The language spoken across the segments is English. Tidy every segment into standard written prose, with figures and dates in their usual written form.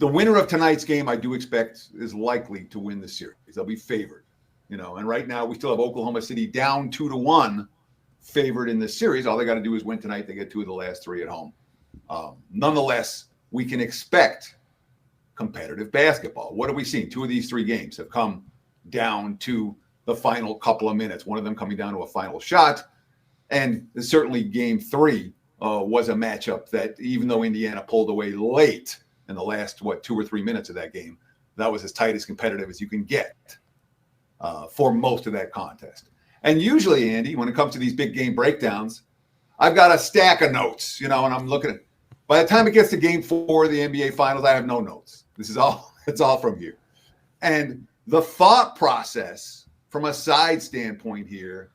The winner of tonight's game, I do expect, is likely to win the series. They'll be favored, and right now we still have Oklahoma City down 2-1, favored in the series. All they got to do is win tonight. They get 2 of the last 3 at home. Nonetheless, we can expect competitive basketball. What have we seen? 2 of these 3 games have come down to the final couple of minutes, one of them coming down to a final shot. And certainly game 3 was a matchup that, even though Indiana pulled away late in the last, 2 or 3 minutes of that game, that was as tight as competitive as you can get for most of that contest. And usually, Andy, when it comes to these big game breakdowns, I've got a stack of notes, and I'm looking at. By the time it gets to game 4 of the NBA Finals, I have no notes. It's all from you. And the thought process from a side standpoint here,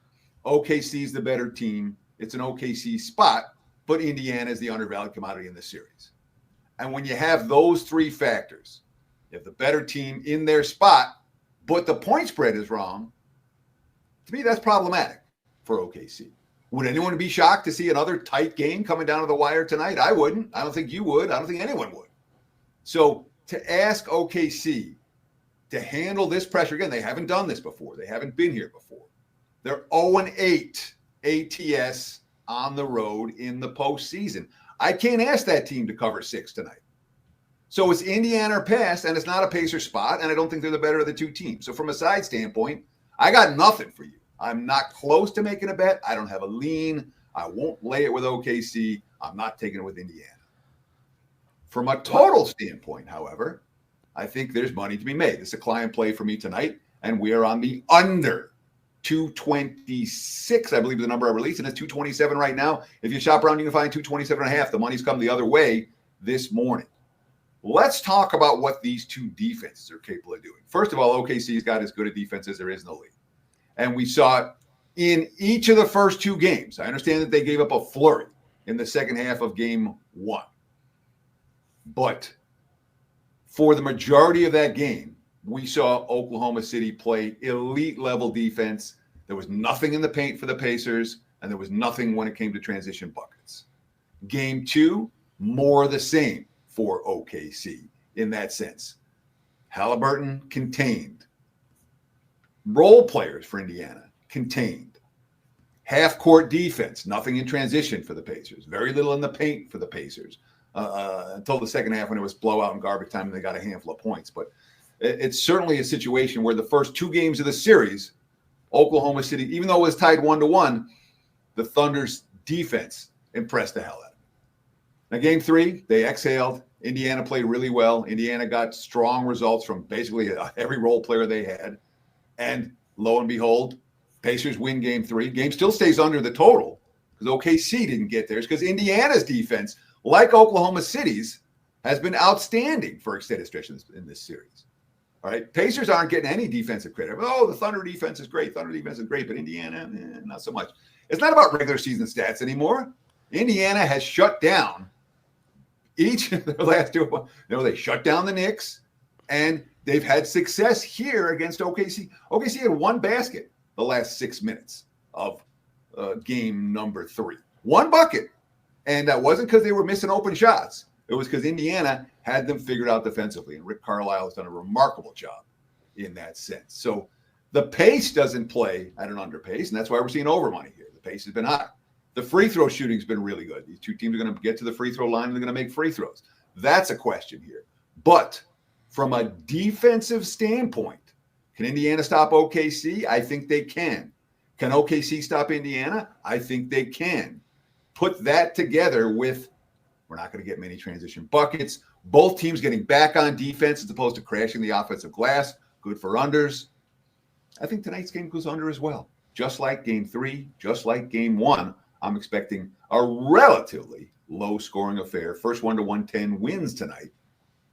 OKC is the better team. It's an OKC spot, but Indiana is the undervalued commodity in this series. And when you have those 3 factors, you have the better team in their spot, but the point spread is wrong, to me, that's problematic for OKC. Would anyone be shocked to see another tight game coming down to the wire tonight? I wouldn't. I don't think you would. I don't think anyone would. So to ask OKC to handle this pressure, again, they haven't done this before. They haven't been here before. They're 0-8 ATS on the road in the postseason. I can't ask that team to cover 6 tonight. So it's Indiana or pass, and it's not a Pacer spot, and I don't think they're the better of the 2 teams. So from a side standpoint, I got nothing for you. I'm not close to making a bet. I don't have a lean. I won't lay it with OKC. I'm not taking it with Indiana. From a total standpoint, however, I think there's money to be made. This is a client play for me tonight, and we are on the under 226, I believe is the number I released, and it's 227 right now. If you shop around, you can find 227.5. The money's come the other way this morning. Let's talk about what these 2 defenses are capable of doing. First of all, OKC's got as good a defense as there is in the league. And we saw it in each of the first 2 games. I understand that they gave up a flurry in the second half of game 1. But for the majority of that game, we saw Oklahoma City play elite level defense. There was nothing in the paint for the Pacers, and there was nothing when it came to transition buckets. Game 2, more the same for OKC in that sense. Halliburton contained. Role players for Indiana contained. Half-court defense, nothing in transition for the Pacers. Very little in the paint for the Pacers until the second half when it was blowout and garbage time and they got a handful of points. But it's certainly a situation where the first 2 games of the series, Oklahoma City, even though it was tied 1-1, the Thunder's defense impressed the hell out of them. Now, game 3, they exhaled. Indiana played really well. Indiana got strong results from basically every role player they had. And lo and behold, Pacers win game 3. Game still stays under the total because OKC didn't get theirs because Indiana's defense, like Oklahoma City's, has been outstanding for extended stretches in this series. All right. Pacers aren't getting any defensive credit. Oh, the Thunder defense is great. Thunder defense is great, but Indiana, not so much. It's not about regular season stats anymore. Indiana has shut down each of their last 2. They shut down the Knicks, and they've had success here against OKC. OKC had 1 basket the last 6 minutes of game number 3. 1 bucket. And that wasn't because they were missing open shots. It was because Indiana had them figured out defensively. And Rick Carlisle has done a remarkable job in that sense. So the pace doesn't play at an underpace, and that's why we're seeing over money here. The pace has been high. The free throw shooting has been really good. These 2 teams are going to get to the free throw line and they're going to make free throws. That's a question here. But from a defensive standpoint, can Indiana stop OKC? I think they can. Can OKC stop Indiana? I think they can. Put that together with, we're not going to get many transition buckets. Both teams getting back on defense as opposed to crashing the offensive glass. Good for unders. I think tonight's game goes under as well. Just like game 3, just like game 1, I'm expecting a relatively low-scoring affair. First 1 to 110 wins tonight,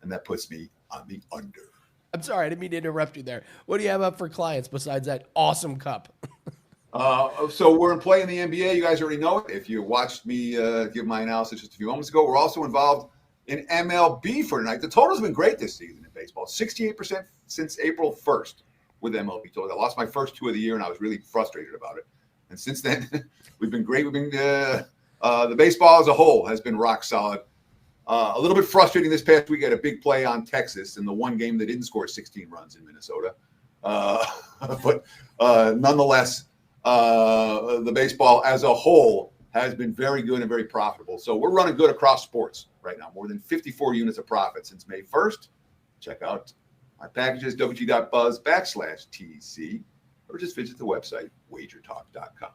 and that puts me on the under. I'm sorry, I didn't mean to interrupt you there. What do you have up for clients besides that awesome cup? So we're in play in the NBA. You guys already know it. If you watched me give my analysis just a few moments ago, we're also involved in MLB for tonight. The total's been great this season in baseball. 68% since April 1st with MLB totals. I lost my first 2 of the year, and I was really frustrated about it. And since then, we've been great. The baseball as a whole has been rock solid. A little bit frustrating this past week. I had a big play on Texas in the one game that didn't score 16 runs in Minnesota. But nonetheless, the baseball as a whole has been very good and very profitable. So we're running good across sports right now. More than 54 units of profit since May 1st. Check out my packages, wg.buzz/TC, or just visit the website, wagertalk.com.